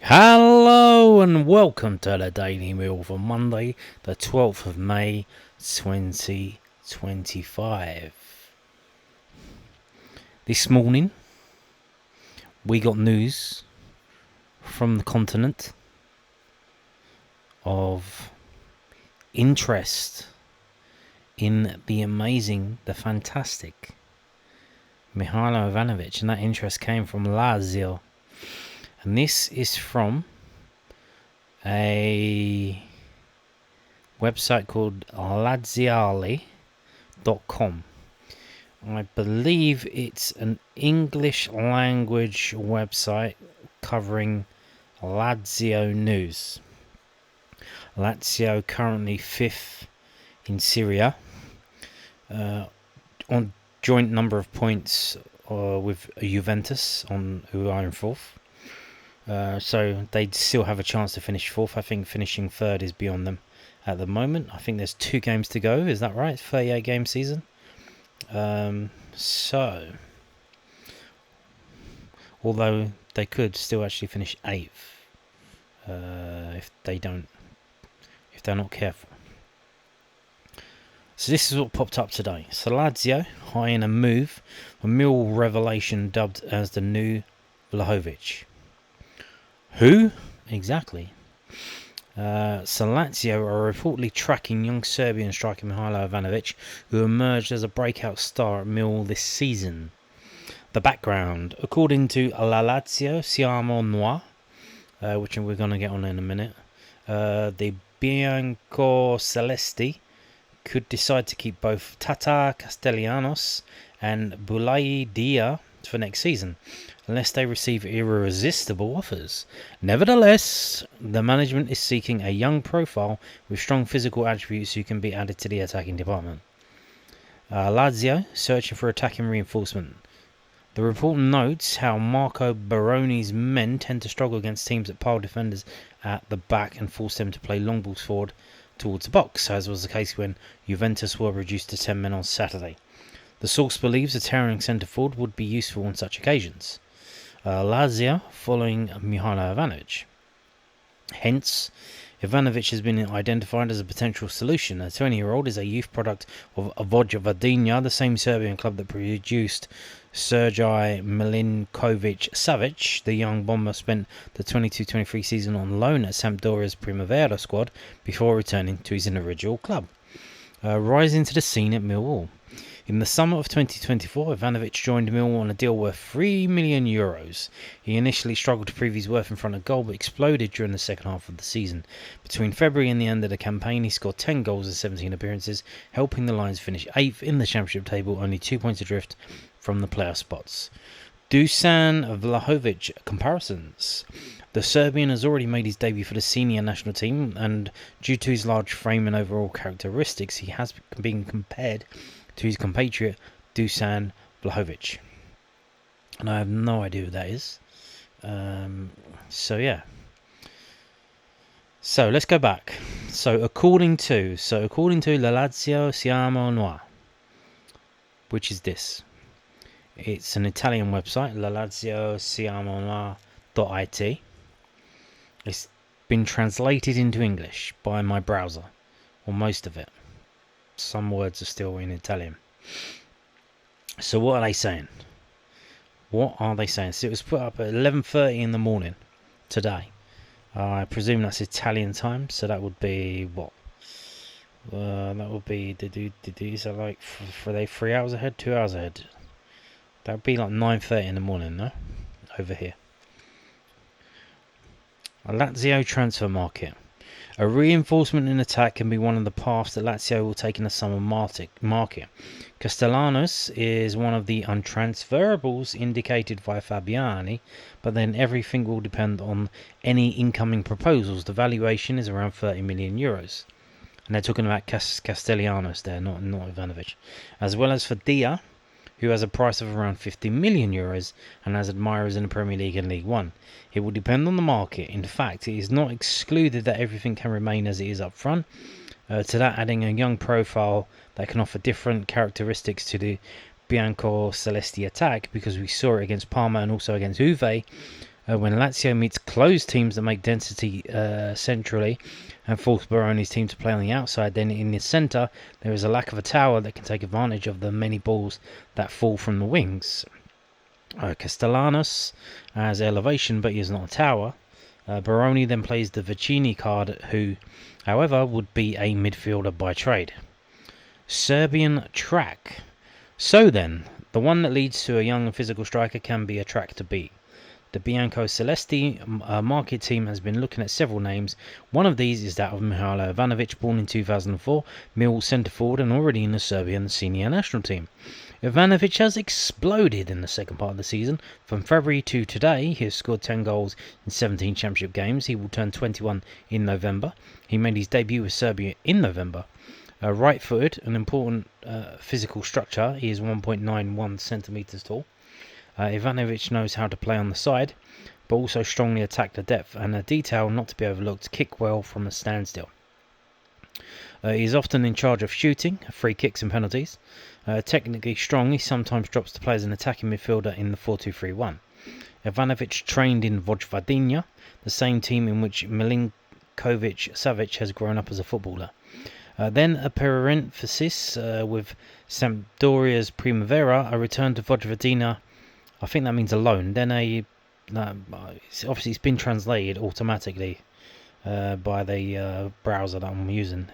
Hello and welcome to the Daily Meal for Monday, the 12th of May, 2025. This morning, we got news from the continent of interest in the amazing, the fantastic Mihailo Ivanovic, and that interest came from Lazio. And this is from a website called Laziale.com. I believe it's an English language website covering Lazio news. Lazio currently 5th in Serie A, on joint number of points with Juventus, who are in 4th. So they'd still have a chance to finish 4th. I think finishing 3rd is beyond them at the moment. I think there's 2 games to go. Is that right? 38 game season. So, although they could still actually finish 8th if they're not careful. So this is what popped up today. So Lazio eyeing a move for Millwall revelation dubbed as the new Vlahovic. Who? Exactly. So Lazio are reportedly tracking young Serbian striker Mihailo Ivanovic, who emerged as a breakout star at Millwall this season. The background, according to La Lazio Siamo Noir, which we're going to get on in a minute, the Bianco-Celesti could decide to keep both Tata Castellanos and Boulaye Dia for next season, unless they receive irresistible offers. Nevertheless, the management is seeking a young profile with strong physical attributes who can be added to the attacking department. Lazio searching for attacking reinforcement. The report notes how Marco Baroni's men tend to struggle against teams that pile defenders at the back and force them to play long balls forward towards the box, as was the case when Juventus were reduced to 10 men on Saturday. The source believes a towering centre forward would be useful on such occasions. Lazio following Mihailo Ivanovic. Hence, Ivanovic has been identified as a potential solution. The 20-year-old is a youth product of Vojvodina, the same Serbian club that produced Sergej Milinkovic-Savic. The young bomber spent the 22-23 season on loan at Sampdoria's Primavera squad before returning to his original club, rising to the scene at Millwall. In the summer of 2024, Ivanovic joined Millwall on a deal worth €3 million. He initially struggled to prove his worth in front of goal, but exploded during the second half of the season. Between February and the end of the campaign, he scored 10 goals in 17 appearances, helping the Lions finish 8th in the Championship table, only 2 points adrift from the playoff spots. Dusan Vlahovic comparisons. The Serbian has already made his debut for the senior national team, and due to his large frame and overall characteristics, he has been compared to his compatriot Dusan Vlahovic, and I have no idea who that is. So let's go back. So according to La Lazio Siamo Noir, which is this, it's an Italian website, LaLazioSiamoNoir.it. It's been translated into English by my browser, or most of it. Some words are still in Italian. So what are they saying? So it was put up at 11:30 in the morning today. I presume that's Italian time, so that would be what? That would be so like for they 3 hours ahead, 2 hours ahead. That would be like 9:30 in the morning, no? Over here. A Lazio transfer market. A reinforcement in attack can be one of the paths that Lazio will take in the summer market. Castellanos is one of the untransferables indicated by Fabiani, but then everything will depend on any incoming proposals. The valuation is around €30 million. And they're talking about Castellanos there, not Ivanovic. As well as for Dia, who has a price of around €50 million and has admirers in the Premier League and League One. It will depend on the market. In fact, it is not excluded that everything can remain as it is up front. To that, adding a young profile that can offer different characteristics to the Bianco-Celesti attack, because we saw it against Parma and also against Juve, When Lazio meets closed teams that make density centrally and force Baroni's team to play on the outside, then in the centre there is a lack of a tower that can take advantage of the many balls that fall from the wings. Castellanos has elevation, but he is not a tower. Baroni then plays the Vicini card, who, however, would be a midfielder by trade. Serbian track. So then, the one that leads to a young and physical striker can be a track to beat. The Bianco Celesti market team has been looking at several names. One of these is that of Mihailo Ivanovic, born in 2004, Millwall centre forward and already in the Serbian senior national team. Ivanovic has exploded in the second part of the season. From February to today, he has scored 10 goals in 17 championship games. He will turn 21 in November. He made his debut with Serbia in November. Right-footed, an important physical structure. He is 1.91 centimetres tall. Ivanovic knows how to play on the side, but also strongly attack the depth, and a detail not to be overlooked, kick well from a standstill. He is often in charge of shooting, free kicks and penalties. Technically strong, he sometimes drops to play as an attacking midfielder in the 4-2-3-1. Ivanovic trained in Vojvodina, the same team in which Milinkovic Savic has grown up as a footballer. Then a parenthesis with Sampdoria's Primavera, a return to Vojvodina. I think that means a loan. Then obviously it's been translated automatically by the browser that I'm using.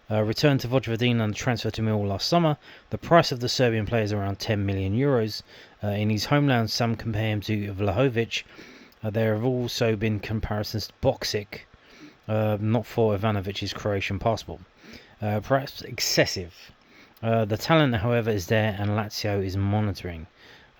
Return to Vojvodina and transfer to Millwall last summer. The price of the Serbian player is around 10 million euros. In his homeland, some compare him to Vlahovic. There have also been comparisons to Boksic, not for Ivanovic's Croatian passport. Perhaps excessive. The talent, however, is there, and Lazio is monitoring.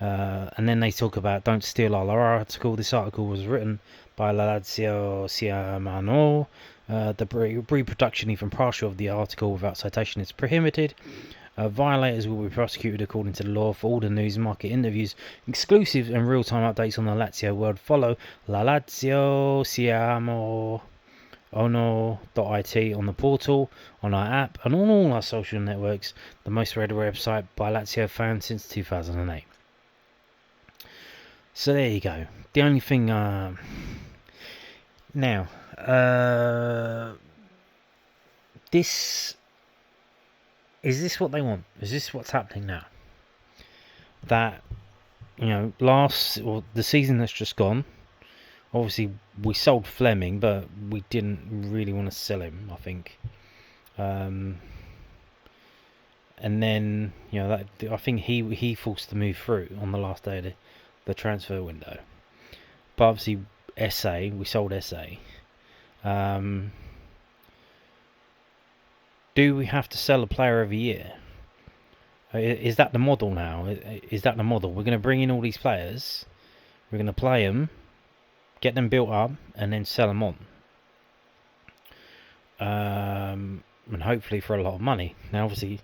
And then they talk about don't steal our article. This article was written by Lazio Siamano. The reproduction, even partial, of the article without citation is prohibited. Violators will be prosecuted according to the law. For all the news, market interviews, exclusives and real-time updates on the Lazio world, follow La Lazio Siamo ono.it on the portal, on our app, and on all our social networks. The most read website by Lazio fans since 2008. So there you go. The only thing now, this is this what they want? Is this what's happening now? That, the season that's just gone, obviously we sold Fleming, but we didn't really want to sell him, I think. And then I think he forced the move through on the last day of the transfer window. But obviously we sold SA. Do we have to sell a player every year? Is that the model now? Is that the model? We're going to bring in all these players, we're going to play them, get them built up, and then sell them on. And hopefully for a lot of money. Now obviously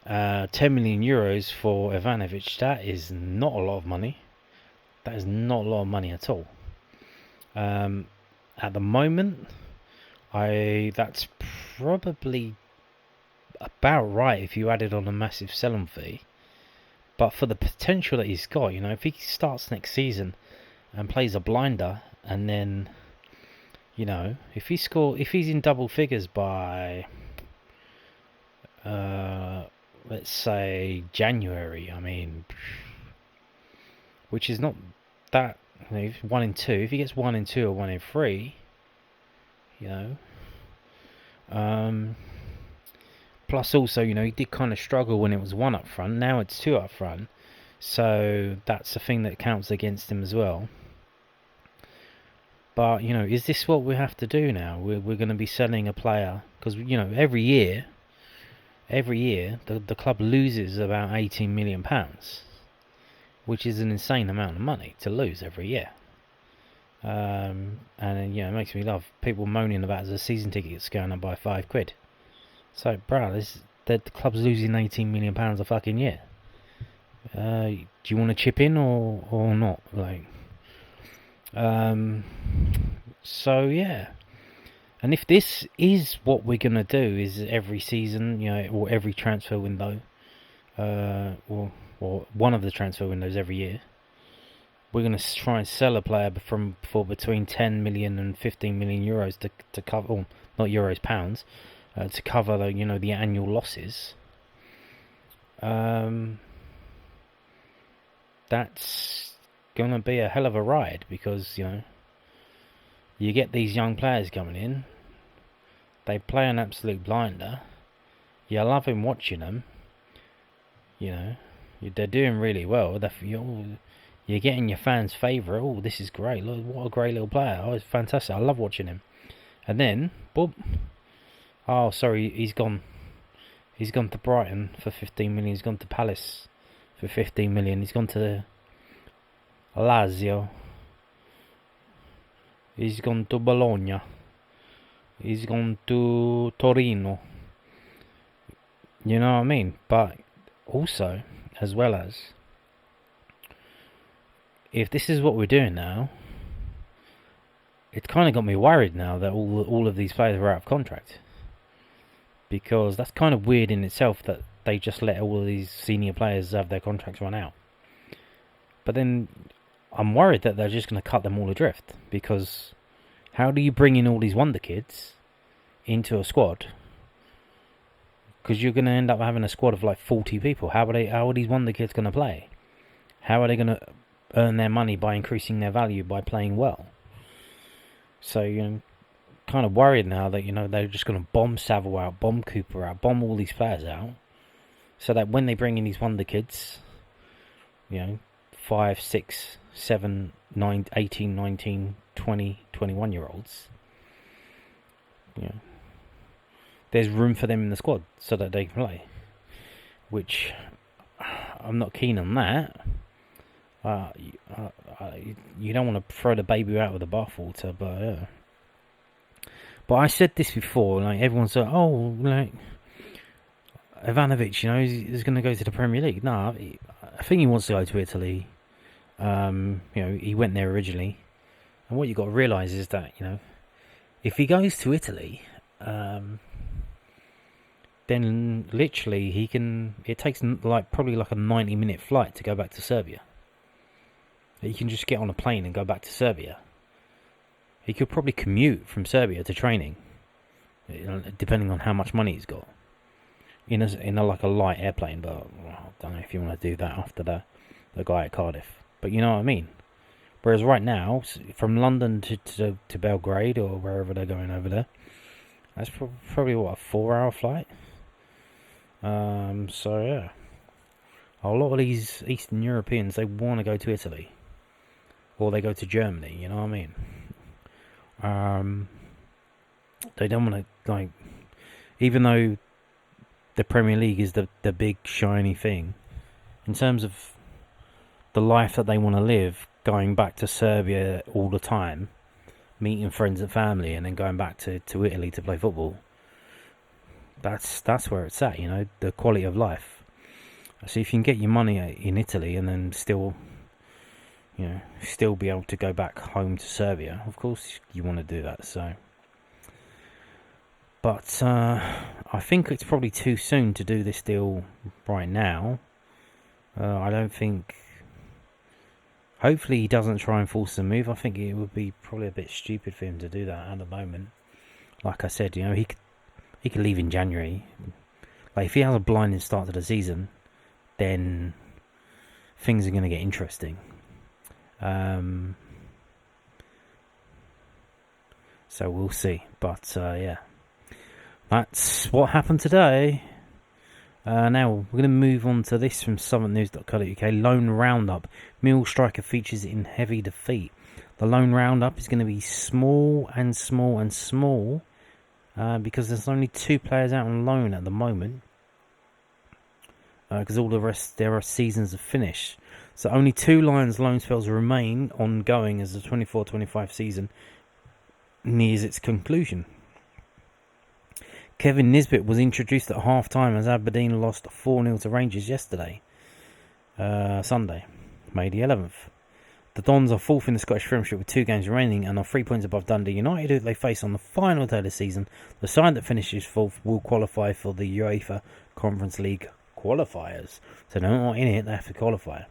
10 million euros for Ivanovic, that is not a lot of money. That is not a lot of money at all. At the moment, that's probably about right if you added on a massive sell-on fee. But for the potential that he's got, if he starts next season and plays a blinder, and then, if he's in double figures by, let's say January, which is not that, 1 in 2. If he gets 1 in 2 or 1 in 3, plus also, he did kind of struggle when it was 1 up front. Now it's 2 up front, so that's a thing that counts against him as well. But is this what we have to do now? We're going to be selling a player because every year the club loses about £18 million, which is an insane amount of money to lose every year. And it makes me laugh. People moaning about the season tickets going up by £5. So, bro, the club's losing £18 million a fucking year. Do you want to chip in or not? So yeah. And if this is what we're gonna do, is every season, or every transfer window, or one of the transfer windows every year, we're going to try and sell a player for between 10 million and 15 million euros to cover, or not euros, pounds, to cover the annual losses. That's going to be a hell of a ride, because you get these young players coming in, they play an absolute blinder, you love him watching them, they're doing really well, you're getting your fans' favourite. Oh, this is great, look what a great little player, oh, it's fantastic, I love watching him. And then, boom, oh sorry, he's gone to Brighton for 15 million, he's gone to Palace for 15 million, he's gone to Lazio, he's gone to Bologna, he's gone to Torino. You know what I mean? But also, as well as, if this is what we're doing now, it's kind of got me worried now that all of these players are out of contract. Because that's kind of weird in itself that they just let all of these senior players have their contracts run out. But then I'm worried that they're just going to cut them all adrift. Because how do you bring in all these wonder kids into a squad? Because you're going to end up having a squad of like 40 people. How are these wonder kids going to play? How are they going to earn their money by increasing their value by playing well? So you're kind of worried now that they're just going to bomb Savile out, bomb Cooper out, bomb all these players out, so that when they bring in these wonder kids, 5, 6, 7, 9, 18, 19, 20, 21 year olds, there's room for them in the squad so that they can play. Which I'm not keen on that. You don't want to throw the baby out with the bathwater, but I said this before. Like, everyone's like, oh, like Ivanovic, he's going to go to the Premier League. No, I think he wants to go to Italy. He went there originally, and what you got to realise is that if he goes to Italy, then literally it takes probably like a 90-minute flight to go back to Serbia. He can just get on a plane and go back to Serbia. He could probably commute from Serbia to training, depending on how much money he's got, in a like a light airplane. But I don't know if you want to do that after the guy at Cardiff. But you know what I mean. Whereas right now, from London to Belgrade or wherever they're going over there, that's probably a 4-hour flight. So yeah, a lot of these Eastern Europeans, they want to go to Italy, or they go to Germany. You know what I mean? They don't want to, even though the Premier League is the big shiny thing, in terms of the life that they want to live, going back to Serbia all the time, meeting friends and family, and then going back to Italy to play football. That's where it's at, the quality of life. So if you can get your money in Italy and then still be able to go back home to Serbia, of course you want to do that. So, but I think it's probably too soon to do this deal right now. I don't think. Hopefully he doesn't try and force the move. I think it would be probably a bit stupid for him to do that at the moment. Like I said, he could leave in January. Like, if he has a blinding start to the season, then things are going to get interesting. So we'll see. But yeah, that's what happened today. Now we're going to move on to this from southernnews.co.uk. Lone roundup. Mill striker features in heavy defeat. The lone roundup is going to be small and small and small, because there's only 2 players out on loan at the moment. Because all the rest, their seasons have finished. So only 2 Lions loan spells remain ongoing as the 24-25 season nears its conclusion. Kevin Nisbet was introduced at half-time as Aberdeen lost 4-0 to Rangers yesterday, Sunday, May the 11th. The Dons are 4th in the Scottish Premiership with 2 games remaining and are 3 points above Dundee United, who they face on the final day of the season. The side that finishes 4th will qualify for the UEFA Conference League qualifiers. So they're not in it, they have to qualify.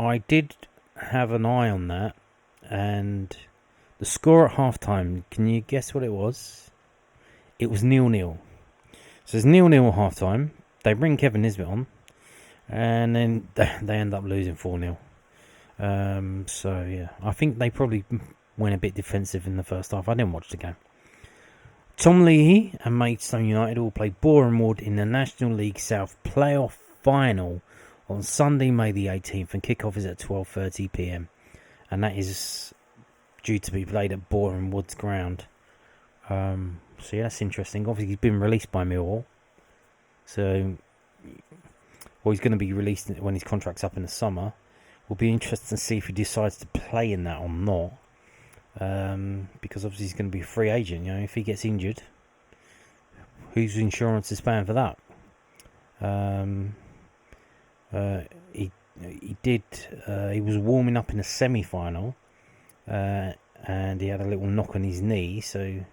I did have an eye on that, and the score at half-time, can you guess what it was? It was 0-0. So it's 0-0 at half-time. They bring Kevin Nisbet on, and then they end up losing 4-0. So, yeah, I think they probably went a bit defensive in the first half. I didn't watch the game. Tom Leahy and Maidstone United will play Boreham Wood in the National League South playoff final on Sunday, May the 18th, and kick-off is at 12:30pm. And that is due to be played at Boreham Wood's ground. So, yeah, that's interesting. Obviously, he's been released by Millwall. So, he's going to be released when his contract's up in the summer. Will be interesting to see if he decides to play in that or not. Because obviously he's going to be a free agent. You know, if he gets injured, whose insurance is paying for that? He was warming up in a semi-final, and he had a little knock on his knee. So,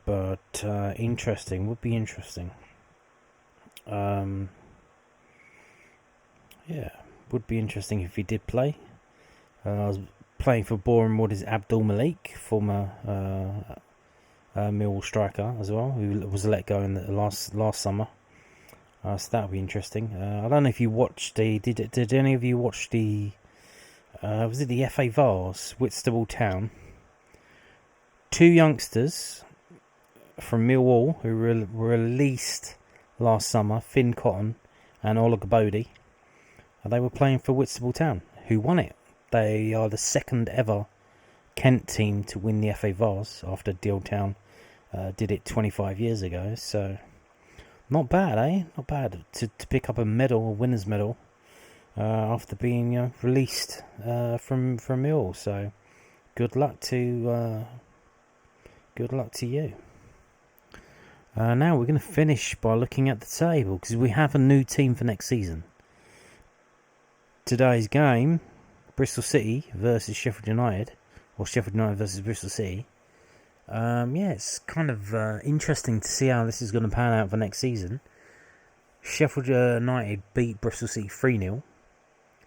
but interesting, would be interesting. Yeah, would be interesting if he did play. I was playing for Boreham Wood is Abdul Malik, former Millwall striker as well, who was let go in the last summer. So that would be interesting. I don't know if you watched did any of you watch the was it the FA Vars, Whitstable Town? Two youngsters from Millwall who were released last summer, Finn Cotton and Ola Bodie. They were playing for Whitstable Town, who won it. They are the second ever Kent team to win the FA Vars after Deal Town did it 25 years ago. So, not bad, eh? Not bad to pick up a medal, a winner's medal, after being released from Millwall. So, good luck to you. Now we're going to finish by looking at the table because we have a new team for next season. Today's game, Bristol City versus Sheffield United, or Sheffield United versus Bristol City. It's kind of interesting to see how this is going to pan out for next season. Sheffield United beat Bristol City 3-0,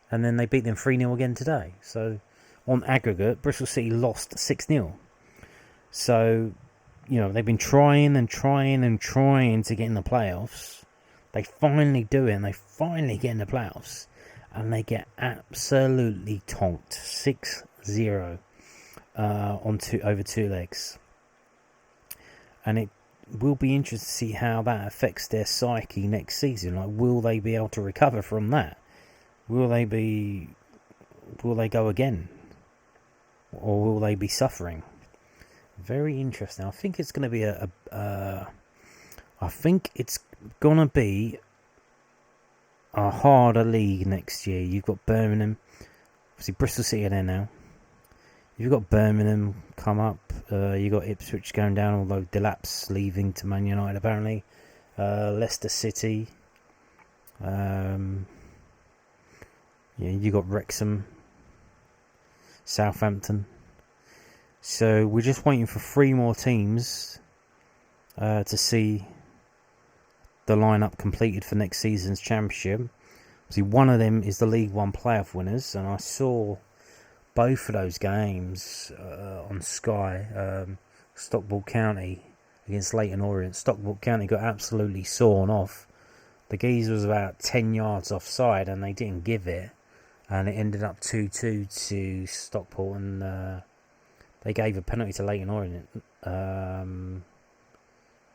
and then they beat them 3-0 again today. So, on aggregate, Bristol City lost 6-0. So, they've been trying to get in the playoffs. They finally do it, and they finally get in the playoffs. And they get absolutely tonked 6-0 over two legs. And it will be interesting to see how that affects their psyche next season. Like, will they be able to recover from that? Will they go again? Or will they be suffering? Very interesting. I think it's going to be a harder league next year. You've got Birmingham, obviously Bristol City are there now. You've got Birmingham come up. You've got Ipswich going down, although Delap's leaving to Man United apparently. Leicester City. You got Wrexham, Southampton. So we're just waiting for 3 more teams to see the lineup completed for next season's championship. See, one of them is the League One playoff winners, and I saw both of those games on Sky. Stockport County against Leyton Orient. Stockport County got absolutely sawn off. The geezer was about 10 yards offside, and they didn't give it, and it ended up 2-2 to Stockport, and they gave a penalty to Leyton Orient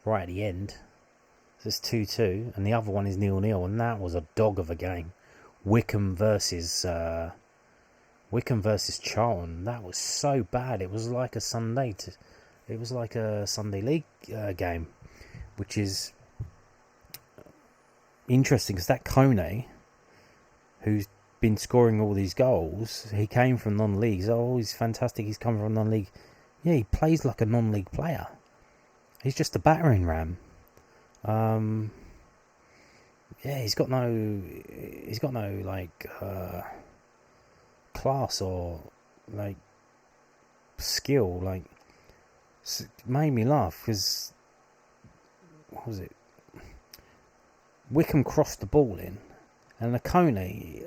right at the end. It's 2-2, and the other one is 0-0, and that was a dog of a game. Wickham versus Charlton. That was so bad. It was like a Sunday League game, which is interesting because that Kone, who's been scoring all these goals, he came from non-leagues. Oh, he's fantastic. He's come from non-league. Yeah, he plays like a non-league player. He's just a battering ram. He's got no class or like skill. Like, it made me laugh because what was it? Wickham crossed the ball in, and Lacone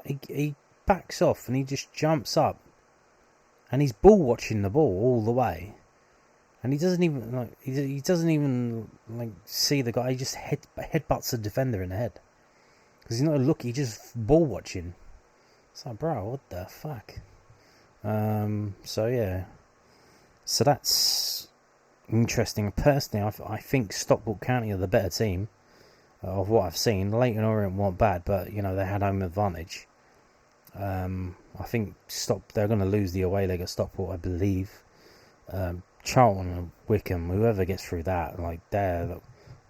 he backs off and he just jumps up, and he's ball watching the ball all the way, and he doesn't even see the guy. He just headbutts the defender in the head because he's not looking. He's just ball watching. It's like, bro, what the fuck? So yeah, so that's interesting. Personally, I think Stockport County are the better team of what I've seen. Leyton Orient weren't bad, but they had home advantage. I think they're going to lose the away leg at Stockport, I believe. Charlton and Wickham, whoever gets through that, like they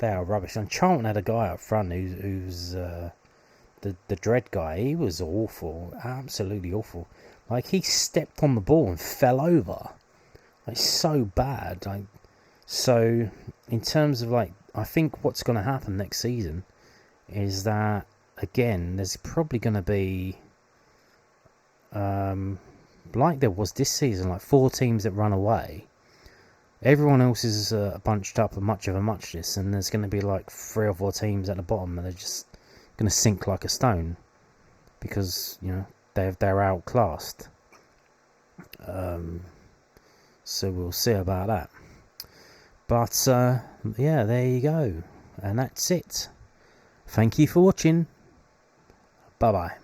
are rubbish. And Charlton had a guy up front who's the dread guy. He was awful, absolutely awful. Like, he stepped on the ball and fell over. Like, so bad. Like, so in terms of, like, I think what's going to happen next season is that, again, there's probably going to be like there was this season, like 4 teams that run away. Everyone else is bunched up and much of a muchness, and there's going to be like 3 or 4 teams at the bottom, and they're just going to sink like a stone because they're outclassed. So we'll see about that. But yeah, there you go, and that's it. Thank you for watching. Bye bye.